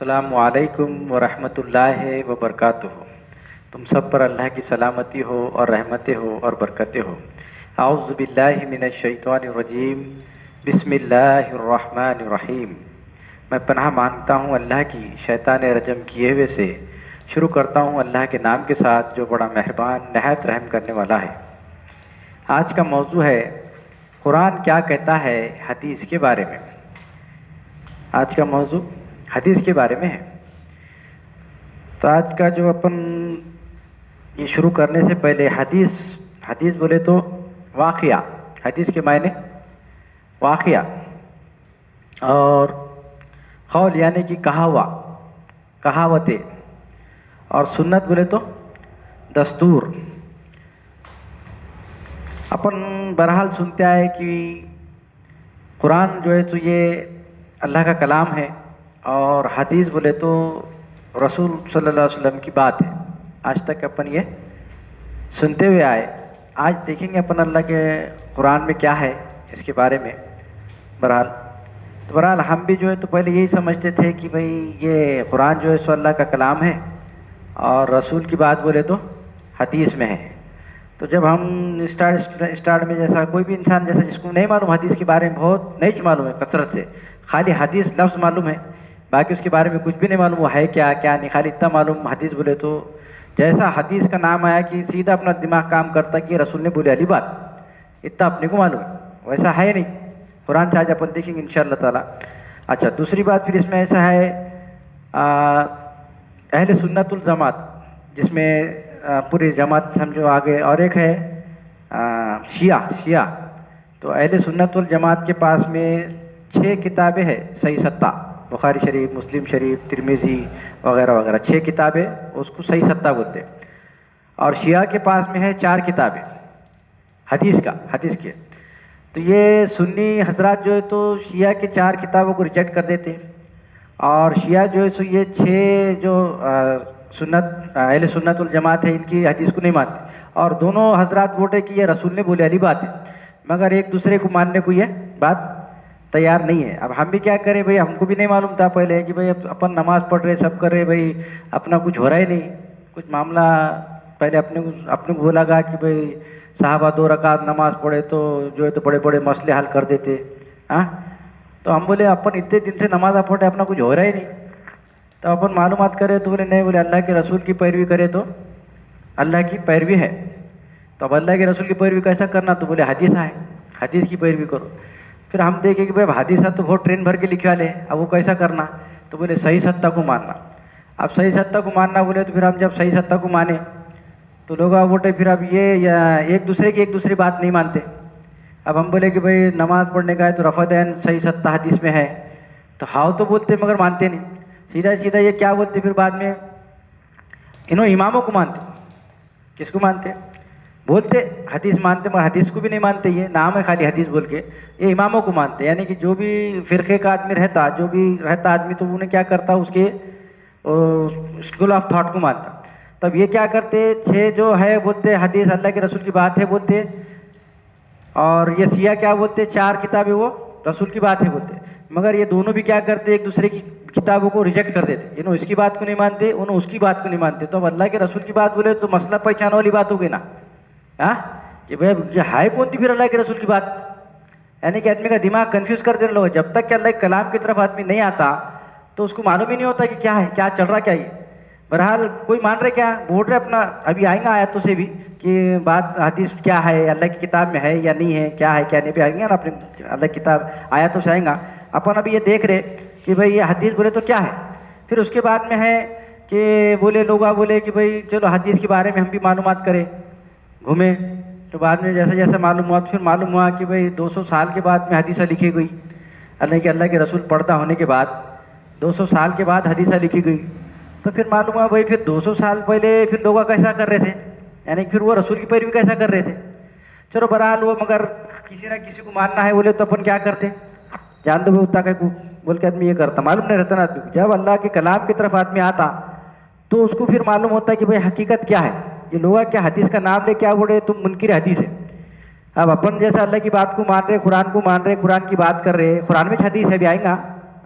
السلام علیکم ورحمۃ اللہ وبرکاتہ۔ تم سب پر اللہ کی سلامتی ہو اور رحمتیں ہو اور برکتیں ہو۔ اعوذ باللہ من الشیطان الرجیم، بسم اللہ الرحمن الرحیم۔ میں پناہ مانگتا ہوں اللہ کی شیطان رجم کیے ہوئے سے۔ شروع کرتا ہوں اللہ کے نام کے ساتھ جو بڑا مہربان نہایت رحم کرنے والا ہے۔ آج کا موضوع ہے قرآن کیا کہتا ہے حدیث کے بارے میں۔ آج کا موضوع حدیث کے بارے میں ہے۔ تو آج کا جو اپن یہ شروع کرنے سے پہلے حدیث بولے تو واقعہ، حدیث کے معنی واقعہ، اور قول یعنی کہ کہاوتیں، اور سنت بولے تو دستور۔ اپن بہرحال سنتے آئے کہ قرآن جو ہے تو یہ اللہ کا کلام ہے، اور حدیث بولے تو رسول صلی اللہ علیہ وسلم کی بات ہے۔ آج تک اپن یہ سنتے ہوئے آئے۔ آج دیکھیں گے اپن اللہ کے قرآن میں کیا ہے اس کے بارے میں۔ بہرحال ہم بھی جو ہے تو پہلے یہی سمجھتے تھے کہ بھئی یہ قرآن جو ہے سو اللہ کا کلام ہے، اور رسول کی بات بولے تو حدیث میں ہے۔ تو جب ہم اسٹارٹ میں جیسا کوئی بھی انسان جیسا جس کو نہیں معلوم حدیث کے بارے میں، بہت نہیں معلوم ہے کثرت سے، خالی حدیث لفظ معلوم ہے، باقی اس کے بارے میں کچھ بھی نہیں معلوم وہ ہے کیا نہیں، خالی اتنا معلوم حدیث بولے تو جیسا حدیث کا نام آیا کہ سیدھا اپنا دماغ کام کرتا کہ رسول نے بولے علی بات، اتنا اپنے کو معلوم ہے، ویسا ہے نہیں۔ قرآن سے آج اپن دیکھیں گے انشاءاللہ تعالی۔ اچھا، دوسری بات پھر اس میں ایسا ہے اہل سنت الجماعت، جس میں پوری جماعت سمجھو آگے، اور ایک ہے شیعہ۔ تو اہل سنت والجماعت کے پاس میں 6 کتابیں ہیں صحیح 7، بخاری شریف، مسلم شریف، ترمذی وغیرہ وغیرہ، 6 کتابیں اس کو صحیح 7 بولتے ہیں۔ اور شیعہ کے پاس میں ہے 4 کتابیں حدیث کے۔ تو یہ سنی حضرات جو ہے تو شیعہ کے 4 کتابوں کو ریجیکٹ کر دیتے ہیں، اور شیعہ جو ہے سو یہ 6 جو اہل سنت الجماعت ہے ان کی حدیث کو نہیں مانتے، اور دونوں حضرات بولتے کہ یہ رسول نے بولے علی بات ہے، مگر ایک دوسرے کو ماننے کو یہ بات تیار نہیں ہے۔ اب ہم بھی کیا کریں بھئی، ہم کو بھی نہیں معلوم تھا پہلے کہ بھئی اپن نماز پڑھ رہے سب کر رہے، بھئی اپنا کچھ ہو رہا ہی نہیں، کچھ معاملہ پہلے اپنے کو لگا کہ بھئی صحابہ 2 رکعت نماز پڑھے تو جو ہے تو بڑے بڑے مسئلے حل کر دیتے۔ تو ہم بولے اپن اتنے دن سے نماز پڑھے، اپنا کچھ ہو رہا ہی نہیں، تو اپن معلومات کرے تو بولے نہیں، بولے اللہ کے رسول کی پیروی کرے تو اللہ کی پیروی ہے۔ تو اب اللہ کے رسول کی پیروی کیسا کرنا؟ تو بولے حدیث ہے، حدیث کی پیروی کرو۔ پھر ہم دیکھیں کہ بھائی حدیثات تو بہت ٹرین بھر کے لکھے والے ہیں، اب وہ کیسا کرنا؟ تو بولے صحیح 7 کو ماننا۔ اب صحیح 7 کو ماننا بولے تو پھر ہم جب صحیح 7 کو مانے تو لوگ بولتے پھر اب یہ ایک دوسری بات نہیں مانتے۔ اب ہم بولے کہ بھائی نماز پڑھنے کا ہے تو رفع دین صحیح 7 حدیث میں ہے، تو ہاؤ تو بولتے مگر مانتے نہیں۔ سیدھا یہ کیا بولتے پھر بعد میں، انہوں اماموں کو مانتے۔ کس کو مانتے؟ بولتے حدیث مانتے مگر حدیث کو بھی نہیں مانتے، یہ نام ہے خالی حدیث بول کے، یہ اماموں کو مانتے، یعنی کہ جو بھی فرقے کا آدمی رہتا آدمی تو انہیں کیا کرتا، اس کے اسکول آف تھاٹ کو مانتا۔ تب یہ کیا کرتے، 6 جو ہے بولتے حدیث اللہ کے رسول کی بات ہے بولتے، اور یہ شیعہ کیا بولتے 4 کتابیں وہ رسول کی بات ہے بولتے، مگر یہ دونوں بھی کیا کرتے ایک دوسرے کی کتابوں کو ریجیکٹ کر دیتے، انہوں اس کی بات کو نہیں مانتے، انہوں اس کی بات کو نہیں مانتے۔ تو اب اللہ کے رسول کی بات بولے تو مسئلہ پہچان والی بات ہو گئی نا، کہ بھائی یہ ہے کون تھی پھر اللہ کے رسول کی بات، یعنی کہ آدمی کا دماغ کنفیوز کر دینے لوگ۔ جب تک کہ اللہ کے کلام کی طرف آدمی نہیں آتا تو اس کو معلوم ہی نہیں ہوتا کہ کیا ہے، کیا چل رہا کیا یہ۔ بہرحال کوئی مان رہے کیا بول رہے اپنا، ابھی آئیں گے آیاتوں سے بھی کہ بات حدیث کیا ہے، اللہ کی کتاب میں ہے یا نہیں ہے، کیا ہے کیا نہیں، بھی آئیں گے نا اپنے اللہ کی کتاب آیاتوں سے آئیں گا۔ اپن ابھی یہ دیکھ رہے کہ بھئی یہ حدیث بولے تو کیا ہے۔ پھر اس کے بعد میں ہے کہ بولے لوگ بولے کہ بھئی چلو حدیث کے بارے میں ہم بھی معلومات کریں، گھومیں۔ تو بعد میں جیسا معلوم ہوا، پھر معلوم ہوا کہ بھئی 200 سال کے بعد میں حدیثہ لکھی گئی، اللہ کے رسول پردہ ہونے کے بعد 200 سال کے بعد حدیثہ لکھی گئی۔ تو پھر معلوم ہوا بھئی پھر 200 سال پہلے پھر لوگ کیسا کر رہے تھے، یعنی پھر وہ رسول کی پیروی کیسا کر رہے تھے۔ چلو بہرحال وہ مگر کسی نہ کسی کو ماننا ہے بولے تو اپن کیا کرتے، جان دو بھائی اتنا کہ بول کے آدمی یہ کرتا، معلوم نہیں رہتا نا آدمی کو۔ جب اللہ کے کلام کی طرف آدمی آتا تو اس کو پھر معلوم ہوتا ہے کہ بھئی حقیقت کیا ہے۔ یہ لوگ کیا حدیث کا نام لے کیا بولے تم منکر حدیث ہے۔ اب اپن جیسا اللہ کی بات کو مان رہے، قرآن کو مان رہے، قرآن کی بات کر رہے، قرآن میں حدیث ہے بھی آئیں گا،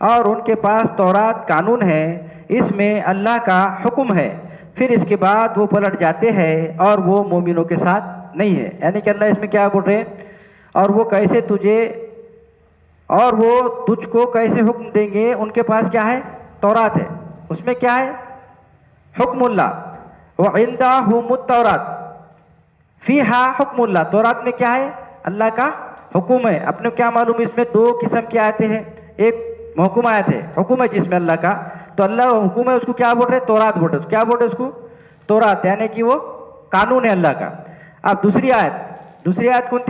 اور ان کے پاس تورات قانون ہے، اس میں اللہ کا حکم ہے، پھر اس کے بعد وہ پلٹ جاتے ہیں اور وہ مومنوں کے ساتھ نہیں ہے. یعنی کہ اللہ اس میں کیا بول رہے ہیں، اور وہ کیسے تجھے اور وہ تجھ کو کیسے حکم دیں گے. ان کے پاس کیا ہے، تورات ہے، اس میں کیا ہے، حکم اللہ. وَعِندَهُمُ التَّوْرَاتُ فِيهَا حکم اللہ. تورات میں کیا ہے، اللہ کا حکم ہے. اپنے کیا معلوم، اس میں دو قسم کی آیتیں ہیں، ایک محکوم آیت ہے، حکم ہے جس میں اللہ کا، تو اللہ حکم ہے اس کو کیا بول رہے، تورات بول رہے. کیا بول رہے اس کو، تورات، یعنی کہ وہ قانون ہے اللہ کا. اب دوسری آیت کون